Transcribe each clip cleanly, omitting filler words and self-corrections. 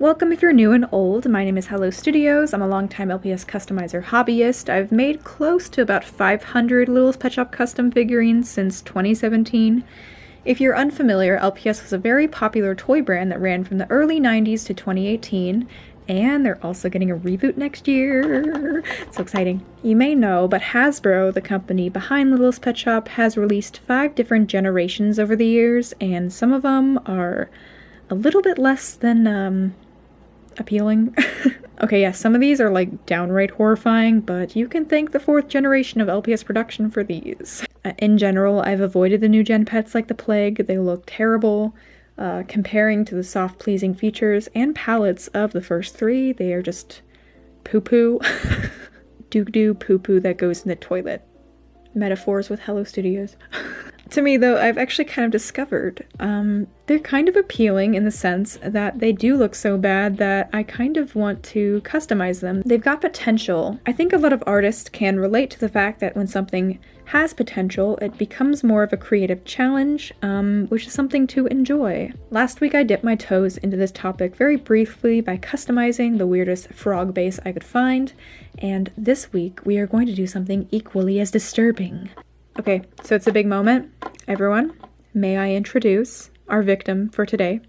Welcome if you're new and old. My name is Hello Studios. I'm a longtime LPS customizer hobbyist. I've made close to about 500 Littlest Pet Shop custom figurines since 2017. If you're unfamiliar, LPS was a very popular toy brand that ran from the early 90s to 2018, and they're also getting a reboot next year. So exciting. You may know, but Hasbro, the company behind Littlest Pet Shop, has released 5 different generations over the years, and some of them are a little bit less than, appealing. Okay, yeah, some of these are like downright horrifying, but you can thank the 4th generation of LPS production for these. In general, I've avoided the new gen pets like the plague. They look terrible. Comparing to the soft, pleasing features and palettes of the first 3, they are just poo-poo. Doo-doo poo-poo that goes in the toilet. Metaphors with Hello Studios. To me, though, I've actually kind of discovered they're kind of appealing in the sense that they do look so bad that I kind of want to customize them. They've got potential. I think a lot of artists can relate to the fact that when something has potential, it becomes more of a creative challenge, which is something to enjoy. Last week I dipped my toes into this topic very briefly by customizing the weirdest frog base I could find, and this week we are going to do something equally as disturbing. Okay, so it's a big moment. Everyone, may I introduce our victim for today?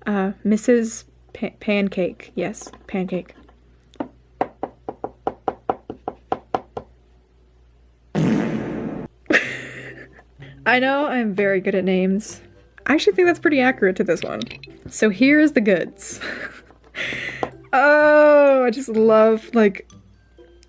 Mrs. Pancake. Yes, Pancake. I know I'm very good at names. I actually think that's pretty accurate to this one. So here's the goods. Oh, I just love,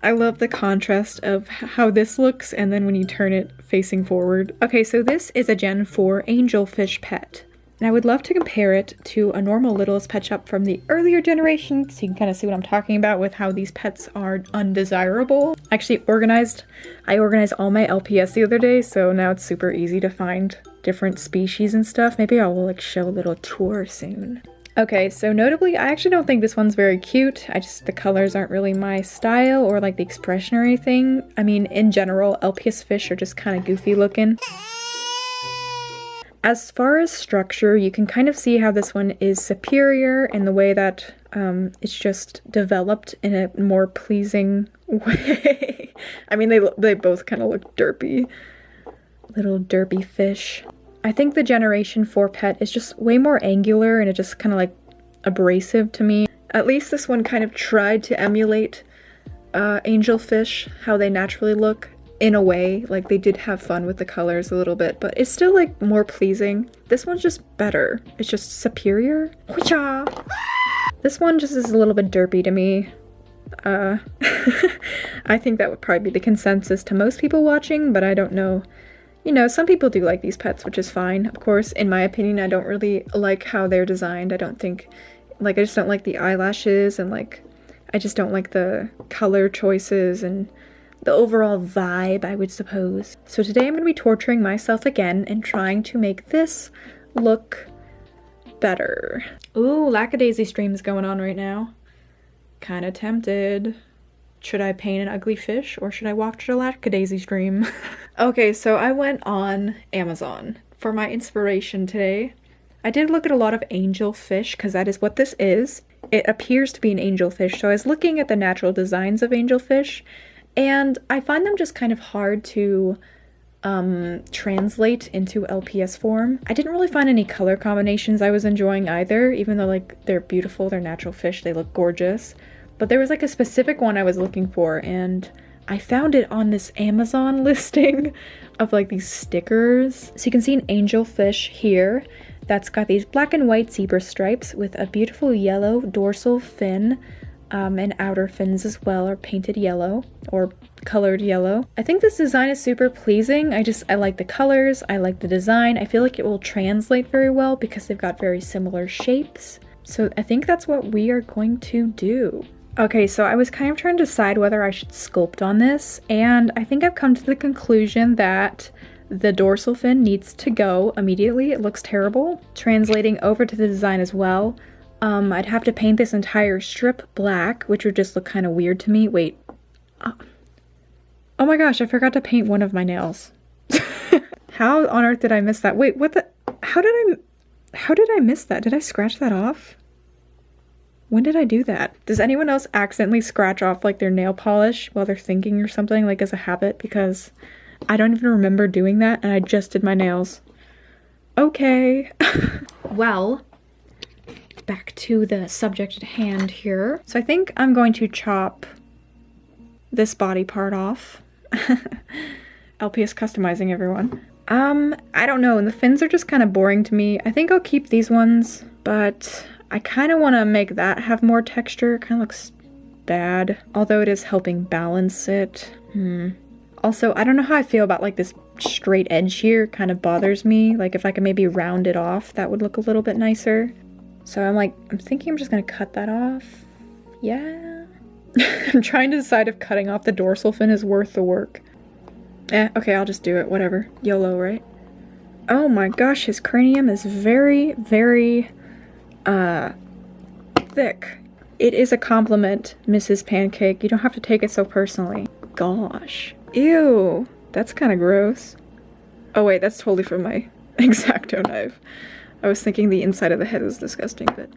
I love the contrast of how this looks and then when you turn it facing forward. Okay, so this is a Gen 4 Angelfish pet. And I would love to compare it to a normal Littlest Pet Shop from the earlier generation, so you can kind of see what I'm talking about with how these pets are undesirable. I organized all my LPS the other day, so now it's super easy to find different species and stuff. Maybe I will show a little tour soon. Okay, so notably, I actually don't think this one's very cute. The colors aren't really my style or the expression or anything. I mean, in general, LPS fish are just kind of goofy looking. As far as structure, you can kind of see how this one is superior in the way that it's just developed in a more pleasing way. I mean, they both kind of look derpy. Little derpy fish. I think the Generation 4 pet is just way more angular and it just kind of abrasive to me. At least this one kind of tried to emulate angelfish, how they naturally look in a way. They did have fun with the colors a little bit, but it's still more pleasing. This one's just better. It's just superior. Witcha! This one just is a little bit derpy to me. I think that would probably be the consensus to most people watching, but I don't know. You know, some people do like these pets, which is fine. Of course, in my opinion, I don't really like how they're designed. I don't think, I just don't like the eyelashes and I just don't like the color choices and the overall vibe, I would suppose. So today I'm going to be torturing myself again and trying to make this look better. Ooh, lackadaisy stream's going on right now. Kinda tempted. Should I paint an ugly fish or should I watch a lackadaisy stream? Okay, so I went on Amazon for my inspiration today. I did look at a lot of angelfish because that is what this is. It appears to be an angelfish, so I was looking at the natural designs of angelfish and I find them just kind of hard to translate into LPS form. I didn't really find any color combinations I was enjoying either, even though they're beautiful, they're natural fish, they look gorgeous. But there was a specific one I was looking for and I found it on this Amazon listing of these stickers. So you can see an angelfish here that's got these black and white zebra stripes with a beautiful yellow dorsal fin, and outer fins as well are painted yellow or colored yellow. I think this design is super pleasing. I like the colors, I like the design. I feel like it will translate very well because they've got very similar shapes. So I think that's what we are going to do. Okay, so I was kind of trying to decide whether I should sculpt on this, and I think I've come to the conclusion that the dorsal fin needs to go immediately. It looks terrible. Translating over to the design as well, I'd have to paint this entire strip black, which would just look kind of weird to me. Wait. Oh my gosh, I forgot to paint one of my nails. How on earth did I miss that? Wait, what the? How did I miss that? Did I scratch that off? When did I do that? Does anyone else accidentally scratch off like their nail polish while they're thinking or something, like as a habit? Because I don't even remember doing that and I just did my nails. Okay. Well, back to the subject at hand here. So I think I'm going to chop this body part off. LPS customizing, everyone. I don't know, the fins are just kind of boring to me. I think I'll keep these ones, but I kind of want to make that have more texture. It kind of looks bad, although it is helping balance it. Also, I don't know how I feel about like this straight edge here. It kind of bothers me. Like if I could maybe round it off, that would look a little bit nicer. So I'm thinking I'm just gonna cut that off. Yeah. I'm trying to decide if cutting off the dorsal fin is worth the work. Okay, I'll just do it, whatever. YOLO, right? Oh my gosh, his cranium is very, very, thick. It is a compliment, Mrs. Pancake. You don't have to take it so personally. Gosh. Ew, that's kind of gross. Oh wait, that's totally from my X-Acto knife. I was thinking the inside of the head was disgusting, but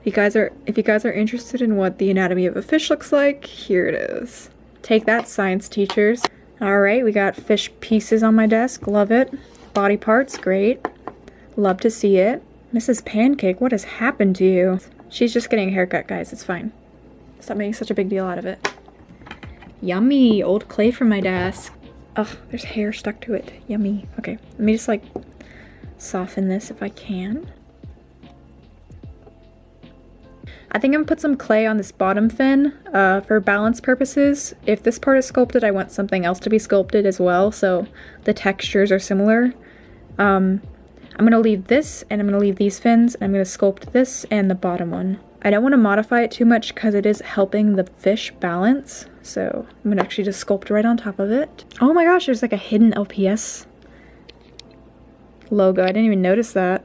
if you guys are interested in what the anatomy of a fish looks like, here it is. Take that, science teachers. Alright, we got fish pieces on my desk. Love it. Body parts, great. Love to see it. Mrs. Pancake, what has happened to you? She's just getting a haircut, guys. It's fine. Stop making such a big deal out of it. Yummy! Old clay from my desk. Ugh, there's hair stuck to it. Yummy. Okay, let me just like soften this if I can. I think I'm gonna put some clay on this bottom fin for balance purposes. If this part is sculpted, I want something else to be sculpted as well, so the textures are similar. I'm gonna leave this, and I'm gonna leave these fins, and I'm gonna sculpt this and the bottom one. I don't want to modify it too much because it is helping the fish balance, so I'm gonna actually just sculpt right on top of it. Oh my gosh, there's like a hidden LPS logo. I didn't even notice that.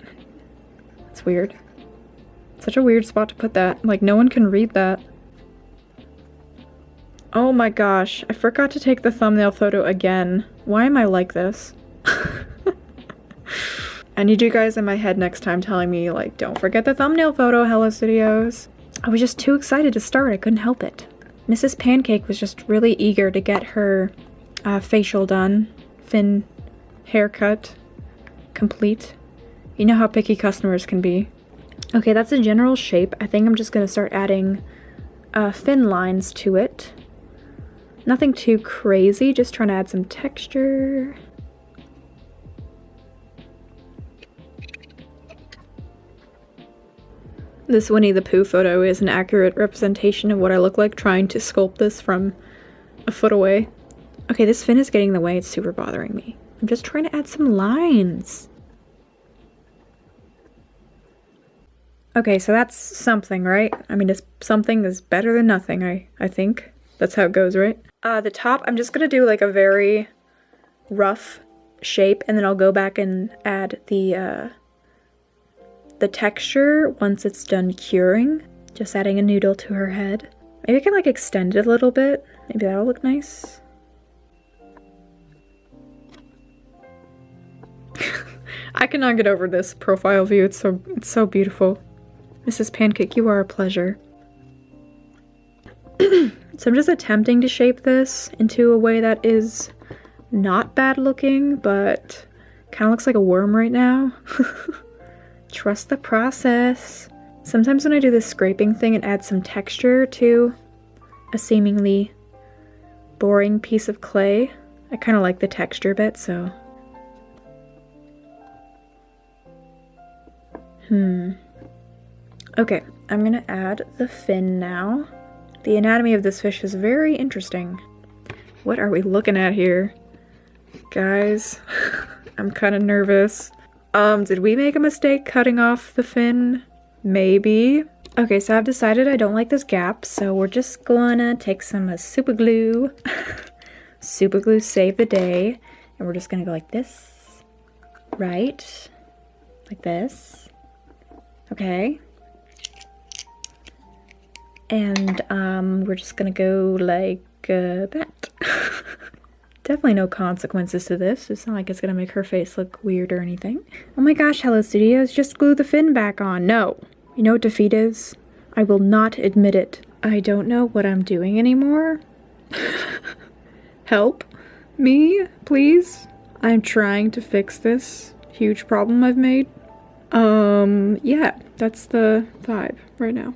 That's weird. Such a weird spot to put that. Like, no one can read that. Oh my gosh, I forgot to take the thumbnail photo again. Why am I like this? I need you guys in my head next time telling me, like, don't forget the thumbnail photo, Hello Studios. I was just too excited to start. I couldn't help it. Mrs. Pancake was just really eager to get her facial done. Fin haircut complete. You know how picky customers can be. Okay, that's a general shape. I think I'm just gonna start adding fin lines to it. Nothing too crazy, just trying to add some texture. This Winnie the Pooh photo is an accurate representation of what I look like trying to sculpt this from a foot away. Okay, this fin is getting in the way. It's super bothering me. I'm just trying to add some lines. Okay, so that's something, right? I mean, something is better than nothing, I think. That's how it goes, right? The top, I'm just gonna do like a very rough shape, and then I'll go back and add the texture once it's done curing. Just adding a noodle to her head. Maybe I can like extend it a little bit. Maybe that'll look nice. I cannot get over this profile view. It's so beautiful. Mrs. Pancake, you are a pleasure. So I'm just attempting to shape this into a way that is not bad looking, but kind of looks like a worm right now. Trust the process. Sometimes when I do this scraping thing, it adds some texture to a seemingly boring piece of clay. I kind of like the texture bit, so. Okay, I'm gonna add the fin now. The anatomy of this fish is very interesting. What are we looking at here? Guys, I'm kind of nervous. Did we make a mistake cutting off the fin? Maybe. Okay, so I've decided I don't like this gap, so we're just gonna take some super glue. Super glue save the day. And we're just gonna go like this. Right? Like this. Okay. And we're just gonna go like that. Definitely no consequences to this. It's not like it's gonna make her face look weird or anything. Oh my gosh, Hello Studios, just glue the fin back on. No. You know what defeat is? I will not admit it. I don't know what I'm doing anymore. Help me, please. I'm trying to fix this huge problem I've made. Yeah, that's the vibe right now.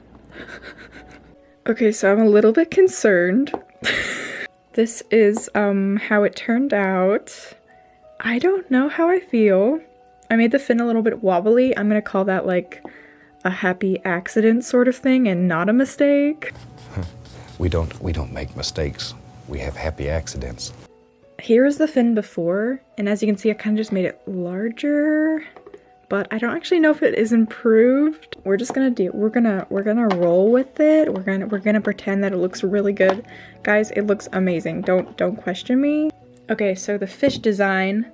Okay, so I'm a little bit concerned. This is, how it turned out. I don't know how I feel. I made the fin a little bit wobbly. I'm gonna call that like a happy accident sort of thing and not a mistake. We don't make mistakes. We have happy accidents. Here's the fin before, and as you can see, I kind of just made it larger, but I don't actually know if it is improved. We're just gonna we're gonna roll with it. We're gonna pretend that it looks really good. Guys, it looks amazing. Don't question me. Okay, so the fish design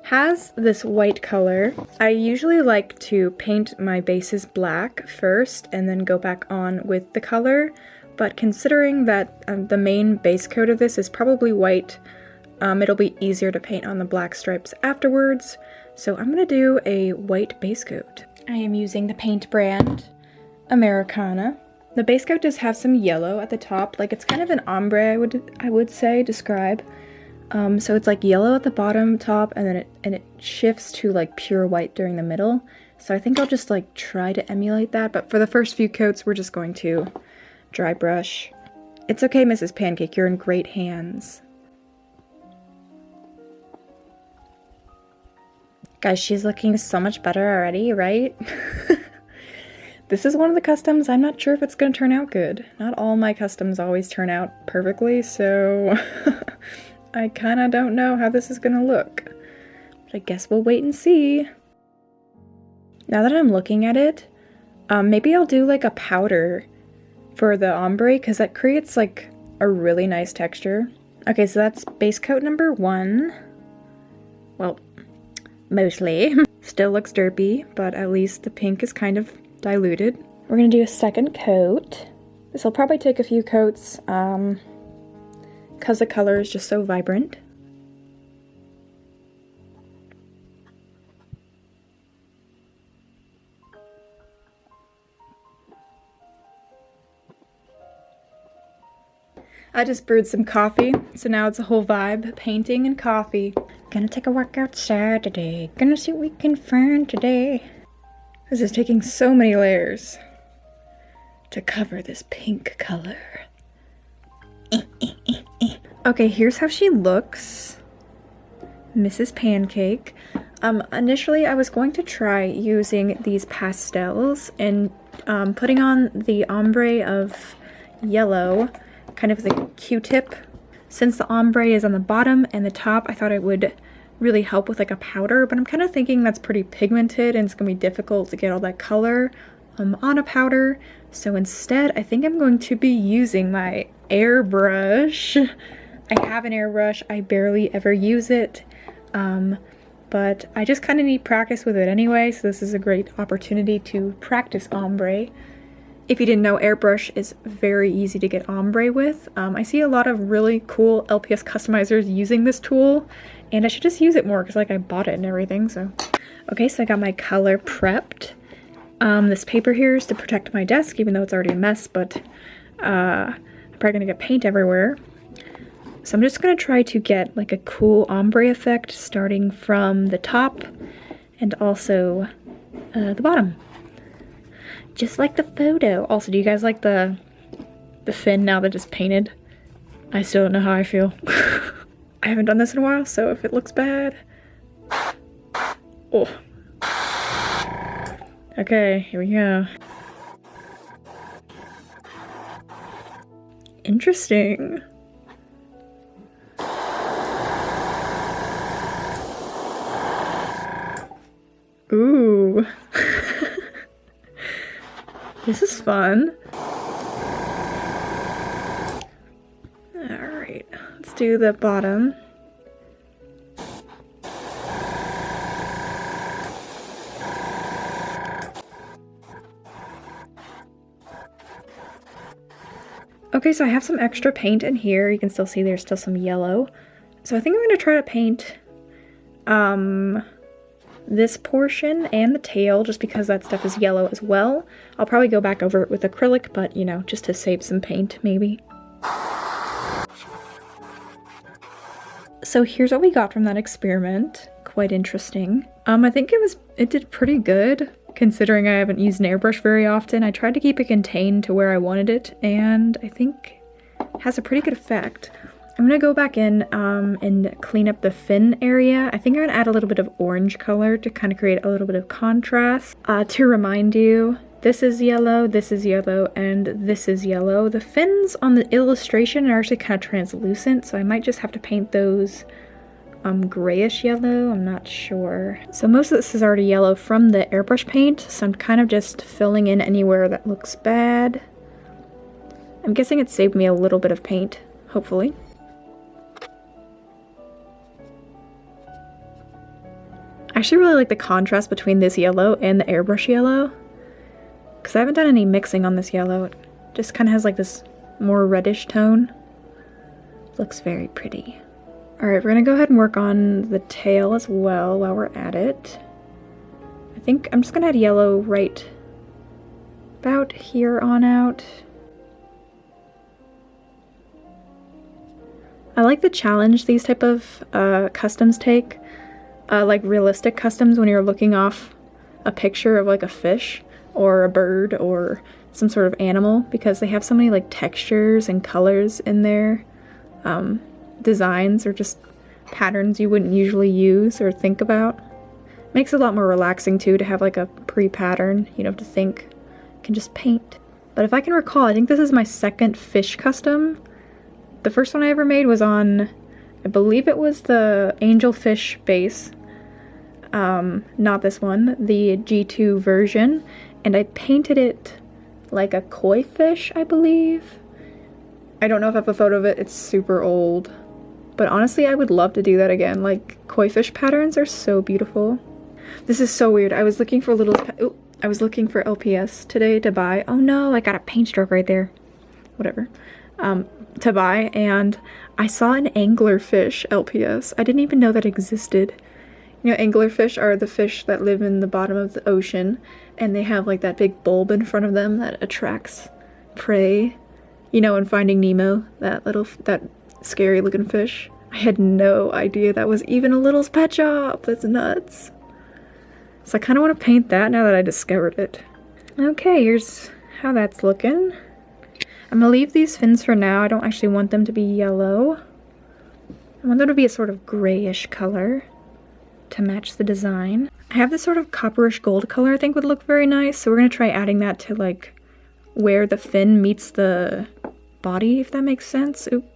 has this white color. I usually like to paint my bases black first and then go back on with the color, but considering that the main base coat of this is probably white, it'll be easier to paint on the black stripes afterwards, so I'm gonna do a white base coat. I am using the paint brand Americana. The base coat does have some yellow at the top, like it's kind of an ombre, I would say, describe. So it's like yellow at the bottom, top, and then it shifts to like pure white during the middle. So I think I'll just like try to emulate that, but for the first few coats, we're just going to dry brush. It's okay, Mrs. Pancake, you're in great hands. Guys, she's looking so much better already, right? This is one of the customs. I'm not sure if it's gonna turn out good. Not all my customs always turn out perfectly, so I kinda don't know how this is gonna look. But I guess we'll wait and see. Now that I'm looking at it, maybe I'll do like a powder for the ombre, because that creates like a really nice texture. Okay, so that's base coat number 1. Well, mostly. Still looks derpy, but at least the pink is kind of diluted. We're gonna do a second coat. This will probably take a few coats, because the color is just so vibrant. I just brewed some coffee, so now it's a whole vibe, painting and coffee. Gonna take a walk outside today. Gonna see what we can find today. This is taking so many layers to cover this pink color. Okay, here's how she looks. Mrs. Pancake. Initially I was going to try using these pastels and putting on the ombre of yellow, kind of the Q-tip. Since the ombre is on the bottom and the top, I thought it would really help with like a powder, but I'm kind of thinking that's pretty pigmented and it's gonna be difficult to get all that color on a powder. So instead, I think I'm going to be using my airbrush. I have an airbrush, I barely ever use it, but I just kind of need practice with it anyway, so this is a great opportunity to practice ombre. If you didn't know, airbrush is very easy to get ombre with. I see a lot of really cool LPS customizers using this tool, and I should just use it more because like I bought it and everything, so. Okay, so I got my color prepped. This paper here is to protect my desk, even though it's already a mess, but I'm probably gonna get paint everywhere. So I'm just gonna try to get like a cool ombre effect starting from the top and also the bottom. Just like the photo. Also, do you guys like the fin now that it's painted? I still don't know how I feel. I haven't done this in a while, so if it looks bad... Oh. Okay, here we go. Interesting. Ooh. This is fun. Alright, let's do the bottom. Okay, so I have some extra paint in here. You can still see there's still some yellow. So I think I'm going to try to paint this portion and the tail, just because that stuff is yellow as well. I'll probably go back over it with acrylic, but you know, just to save some paint maybe. So here's what we got from that experiment. Quite interesting. I think it did pretty good considering I haven't used an airbrush very often. I tried to keep it contained to where I wanted it, and I think it has a pretty good effect. I'm gonna go back in and clean up the fin area. I think I'm gonna add a little bit of orange color to kind of create a little bit of contrast. To remind you, this is yellow, and this is yellow. The fins on the illustration are actually kind of translucent, so I might just have to paint those grayish yellow, I'm not sure. So most of this is already yellow from the airbrush paint, so I'm kind of just filling in anywhere that looks bad. I'm guessing it saved me a little bit of paint, hopefully. I actually really like the contrast between this yellow and the airbrush yellow, because I haven't done any mixing on this yellow. It just kind of has like this more reddish tone. Looks very pretty. Alright, we're gonna go ahead and work on the tail as well while we're at it. I think I'm just gonna add yellow right about here on out. I like the challenge these type of customs take, like realistic customs when you're looking off a picture of like a fish or a bird or some sort of animal, because they have so many like textures and colors in their designs or just patterns you wouldn't usually use or think about. Makes it a lot more relaxing too to have like a pre-pattern. You don't have to think, you can just paint. But if I can recall, I think this is my second fish custom. The first one I ever made was on, I believe it was the Angelfish base, not this one, the G2 version, and I painted it like a koi fish, I believe. I don't know if I have a photo of it, it's super old. But honestly, I would love to do that again. Like, koi fish patterns are so beautiful. This is so weird. I was looking for LPS today to buy. Oh no, I got a paint stroke right there. Whatever. To buy, and I saw an anglerfish LPS. I didn't even know that existed. You know, anglerfish are the fish that live in the bottom of the ocean, and they have like that big bulb in front of them that attracts prey. You know, in Finding Nemo, that scary looking fish. I had no idea that was even a Littlest Pet Shop. That's nuts. So I kind of want to paint that now that I discovered it. Okay, here's how that's looking. I'm gonna leave these fins for now. I don't actually want them to be yellow. I want them to be a sort of grayish color to match the design. I have this sort of copperish gold color I think would look very nice, so we're gonna try adding that to like where the fin meets the body, if that makes sense. Oop.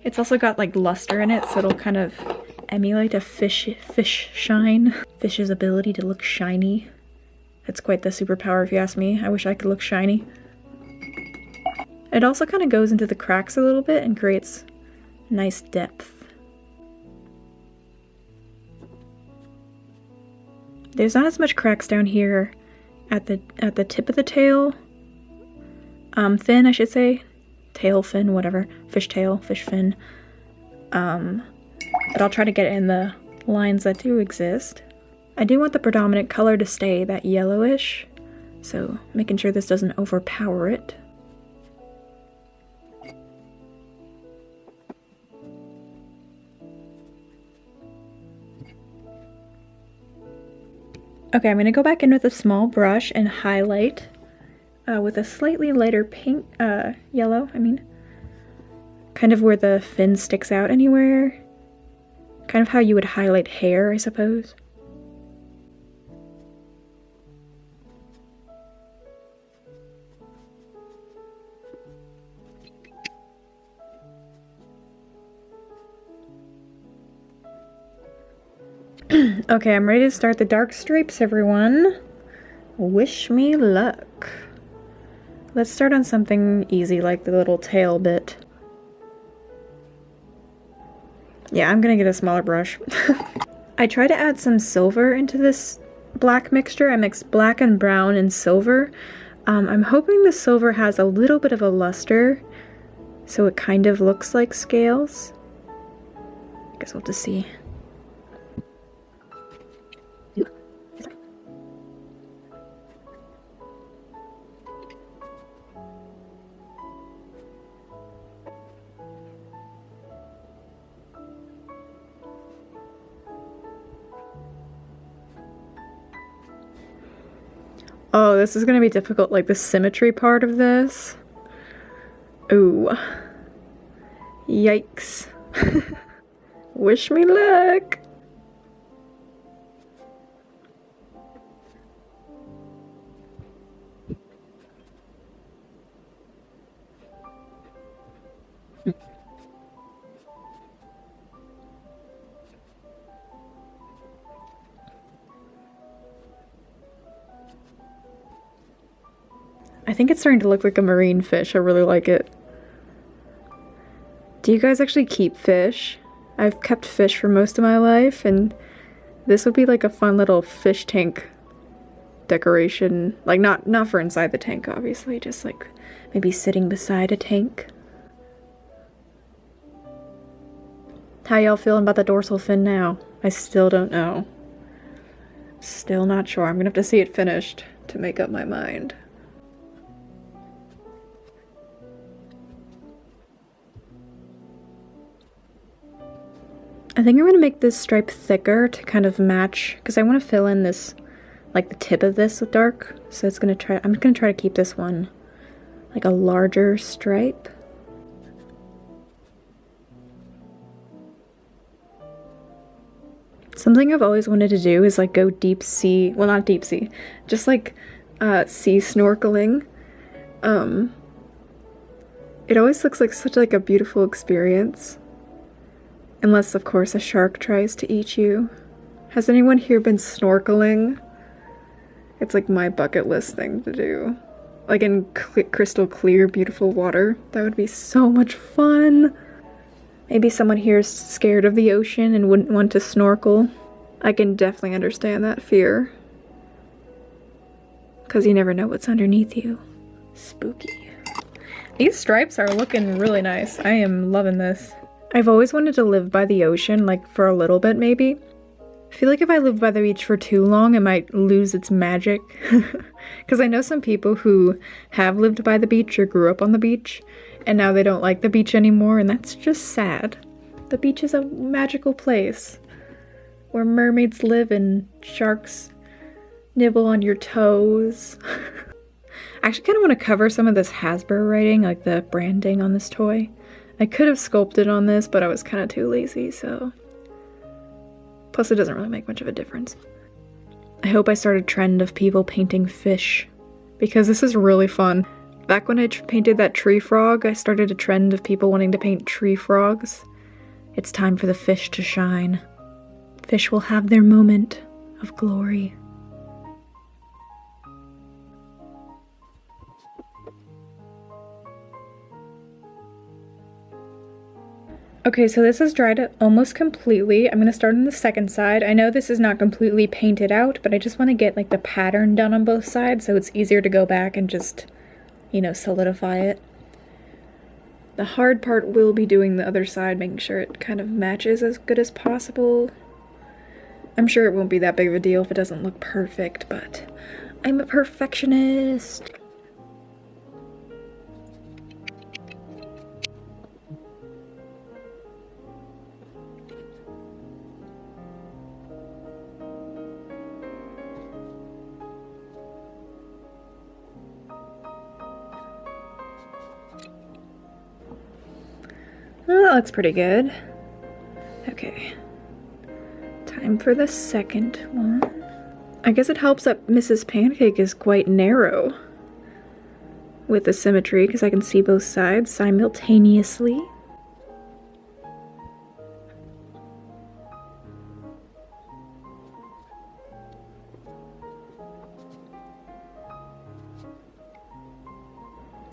It's also got like luster in it, so it'll kind of emulate a fish shine. Fish's ability to look shiny. That's quite the superpower if you ask me. I wish I could look shiny. It also kind of goes into the cracks a little bit and creates nice depth. There's not as much cracks down here at the tip of the tail. Fin, I should say. Tail fin, whatever. Fish tail, fish fin. But I'll try to get it in the lines that do exist. I do want the predominant color to stay that yellowish, so making sure this doesn't overpower it. Okay, I'm going to go back in with a small brush and highlight with a slightly lighter pink, yellow, kind of where the fin sticks out anywhere. Kind of how you would highlight hair, I suppose. Okay, I'm ready to start the dark stripes, everyone. Wish me luck. Let's start on something easy, like the little tail bit. Yeah, I'm gonna get a smaller brush. I try to add some silver into this black mixture. I mix black and brown and silver. I'm hoping the silver has a little bit of a luster, so it kind of looks like scales. I guess we'll have to see. Oh, this is gonna be difficult, like the symmetry part of this. Ooh. Yikes. Wish me luck. I think it's starting to look like a marine fish. I really like it. Do you guys actually keep fish? I've kept fish for most of my life, and this would be like a fun little fish tank decoration. Like not for inside the tank, obviously, just like maybe sitting beside a tank. How y'all feeling about the dorsal fin now? I still don't know. Still not sure. I'm gonna have to see it finished to make up my mind. I think I'm gonna make this stripe thicker to kind of match, because I want to fill in this, like the tip of this with dark. So I'm gonna try to keep this one like a larger stripe. Something I've always wanted to do is like go deep sea, well not deep sea, just like sea snorkeling. It always looks like such like a beautiful experience. Unless, of course, a shark tries to eat you. Has anyone here been snorkeling? It's like my bucket list thing to do. Like in crystal clear, beautiful water. That would be so much fun. Maybe someone here is scared of the ocean and wouldn't want to snorkel. I can definitely understand that fear. Because you never know what's underneath you. Spooky. These stripes are looking really nice. I am loving this. I've always wanted to live by the ocean, like for a little bit maybe. I feel like if I live by the beach for too long, it might lose its magic. Because I know some people who have lived by the beach or grew up on the beach, and now they don't like the beach anymore, and that's just sad. The beach is a magical place where mermaids live and sharks nibble on your toes. I actually kind of want to cover some of this Hasbro writing, like the branding on this toy. I could have sculpted on this, but I was kind of too lazy, so... Plus it doesn't really make much of a difference. I hope I start a trend of people painting fish, because this is really fun. Back when I painted that tree frog, I started a trend of people wanting to paint tree frogs. It's time for the fish to shine. Fish will have their moment of glory. Okay, so this is dried almost completely. I'm gonna start on the second side. I know this is not completely painted out, but I just want to get like the pattern done on both sides so it's easier to go back and just, you know, solidify it. The hard part will be doing the other side, making sure it kind of matches as good as possible. I'm sure it won't be that big of a deal if it doesn't look perfect, but I'm a perfectionist. Oh, that looks pretty good. Okay. Time for the second one. I guess it helps that Mrs. Pancake is quite narrow with the symmetry because I can see both sides simultaneously.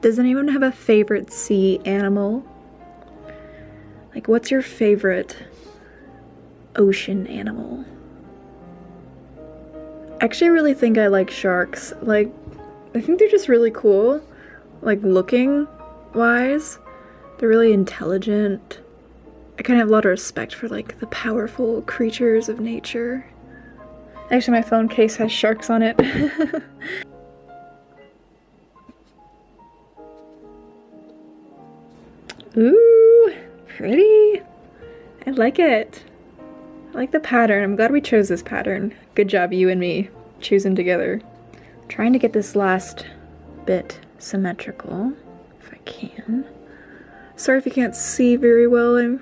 Does anyone have a favorite sea animal? Like, what's your favorite ocean animal? I actually really think I like sharks. Like, I think they're just really cool. Like, looking wise, they're really intelligent. I kind of have a lot of respect for, like, the powerful creatures of nature. Actually, my phone case has sharks on it. Ooh, pretty. I like it. I like the pattern. I'm glad we chose this pattern. Good job, you and me, choosing together. Trying to get this last bit symmetrical, if I can. Sorry if you can't see very well,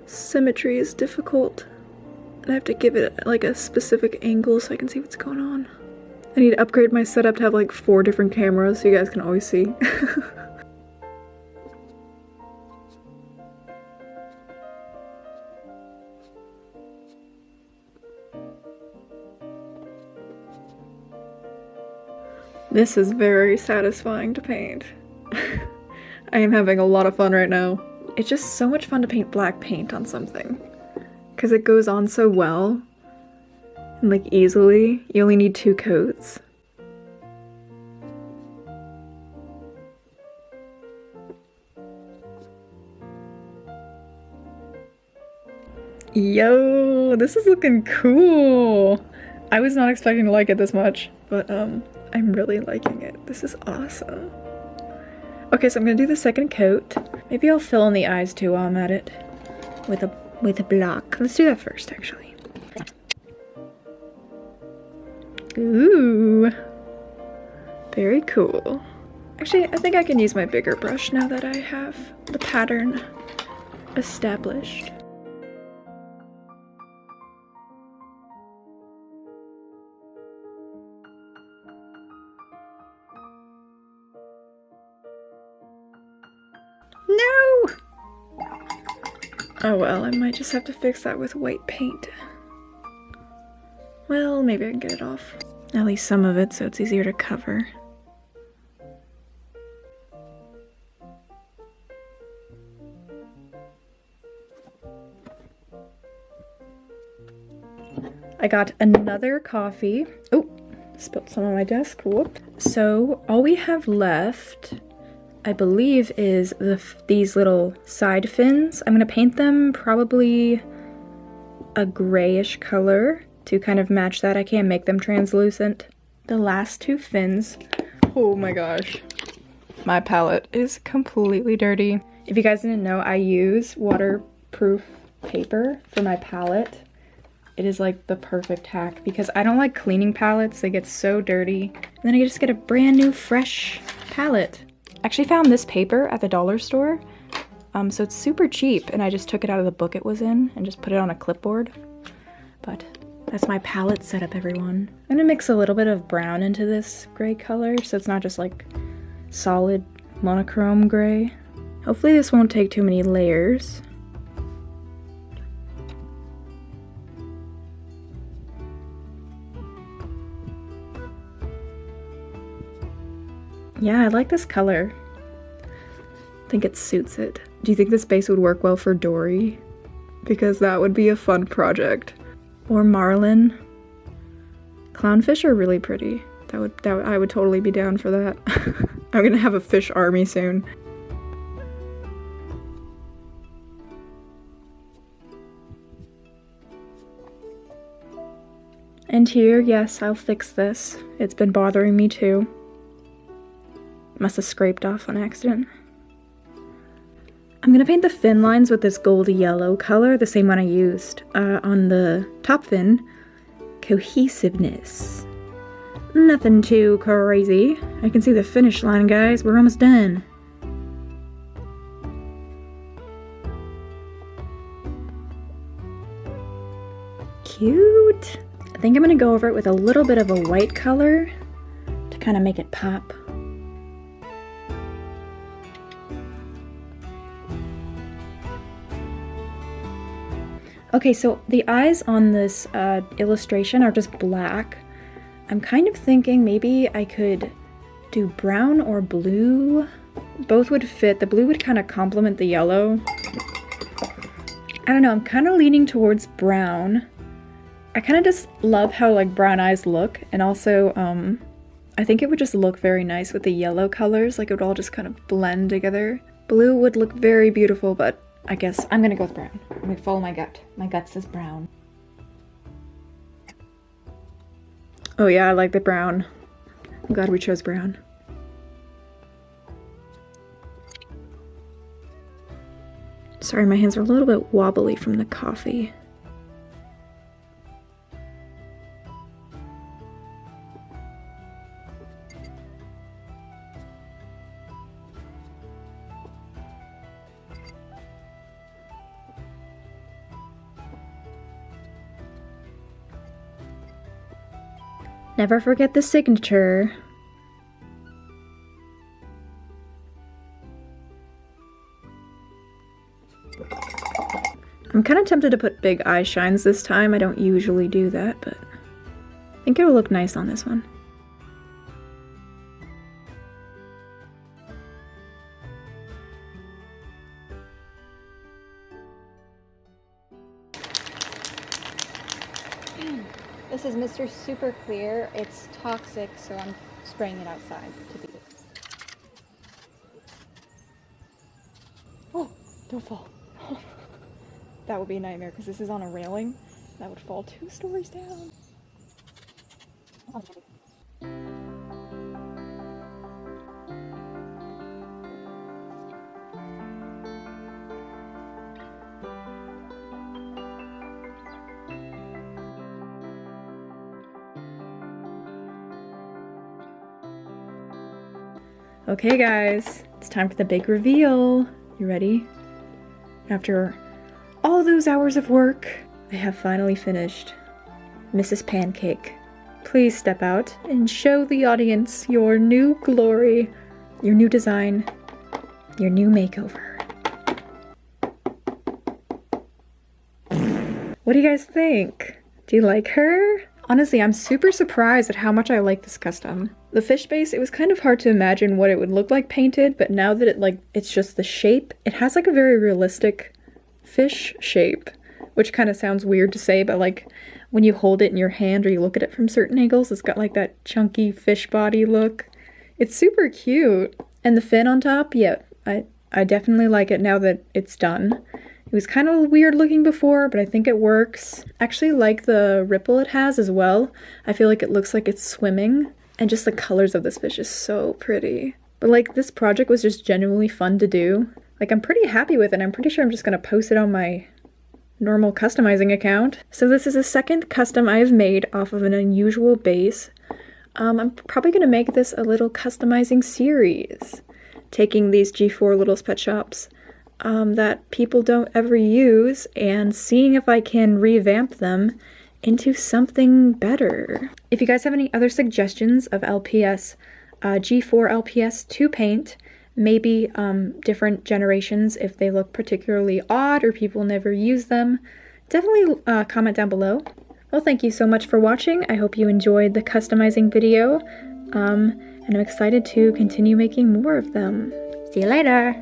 symmetry is difficult. And I have to give it like a specific angle so I can see what's going on. I need to upgrade my setup to have like 4 different cameras so you guys can always see. This is very satisfying to paint. I am having a lot of fun right now. It's just so much fun to paint black paint on something, because it goes on so well and like easily. You only need 2 coats. Yo, this is looking cool. I was not expecting to like it this much, but I'm really liking it. This is awesome. Okay, so I'm gonna do the second coat. Maybe I'll fill in the eyes too while I'm at it with a block. Let's do that first, actually. Ooh, very cool. Actually, I think I can use my bigger brush now that I have the pattern established. No! Oh well, I might just have to fix that with white paint. Well, maybe I can get it off. At least some of it, so it's easier to cover. I got another coffee. Oh, spilled some on my desk. Whoop. So all we have left, I believe, is these little side fins. I'm gonna paint them probably a grayish color to kind of match that. I can't make them translucent. The last 2 fins, oh my gosh. My palette is completely dirty. If you guys didn't know, I use waterproof paper for my palette. It is like the perfect hack because I don't like cleaning palettes. They get so dirty. And then I just get a brand new fresh palette. Actually found this paper at the dollar store, so it's super cheap, and I just took it out of the book it was in and just put it on a clipboard. But that's my palette setup, everyone. I'm gonna mix a little bit of brown into this gray color so it's not just like solid monochrome gray. Hopefully this won't take too many layers. Yeah, I like this color. I think it suits it. Do you think this base would work well for Dory? Because that would be a fun project. Or Marlin. Clownfish are really pretty. I would totally be down for that. I'm gonna have a fish army soon. And here, yes, I'll fix this. It's been bothering me too. Must have scraped off on accident. I'm gonna paint the fin lines with this gold yellow color, the same one I used on the top fin. Cohesiveness. Nothing too crazy. I can see the finish line, guys. We're almost done. Cute. I think I'm gonna go over it with a little bit of a white color to kind of make it pop. Okay, so the eyes on this illustration are just black. I'm kind of thinking maybe I could do brown or blue. Both would fit. The blue would kind of complement the yellow. I don't know, I'm kind of leaning towards brown. I kind of just love how like brown eyes look, and also I think it would just look very nice with the yellow colors, like it would all just kind of blend together. Blue would look very beautiful, but I guess I'm gonna go with brown. I'm gonna follow my gut. My gut says brown. Oh yeah, I like the brown. I'm glad we chose brown. Sorry, my hands are a little bit wobbly from the coffee. Never forget the signature. I'm kind of tempted to put big eye shines this time. I don't usually do that, but I think it'll look nice on this one. This is Mr. Super Clear. It's toxic, so I'm spraying it outside to beat it. Oh, don't fall. That would be a nightmare because this is on a railing. That would fall 2 stories down. Okay guys, it's time for the big reveal. You ready? After all those hours of work, I have finally finished. Mrs. Pancake, please step out and show the audience your new glory, your new design, your new makeover. What do you guys think? Do you like her? Honestly, I'm super surprised at how much I like this custom. The fish base, it was kind of hard to imagine what it would look like painted, but now that it's just the shape, it has like a very realistic fish shape, which kind of sounds weird to say, but like when you hold it in your hand or you look at it from certain angles, it's got like that chunky fish body look. It's super cute. And the fin on top, yeah, I definitely like it now that it's done. It was kind of weird looking before, but I think it works. I actually like the ripple it has as well. I feel like it looks like it's swimming, and just the colors of this fish is so pretty. But like, this project was just genuinely fun to do. Like, I'm pretty happy with it. I'm pretty sure I'm just gonna post it on my normal customizing account. So this is the second custom I've made off of an unusual base. I'm probably gonna make this a little customizing series, taking these G4 Littlest Pet Shops that people don't ever use and seeing if I can revamp them into something better. If you guys have any other suggestions of LPS, G4 LPS to paint, maybe different generations if they look particularly odd or people never use them, definitely comment down below. Well, thank you so much for watching. I hope you enjoyed the customizing video, and I'm excited to continue making more of them. See you later!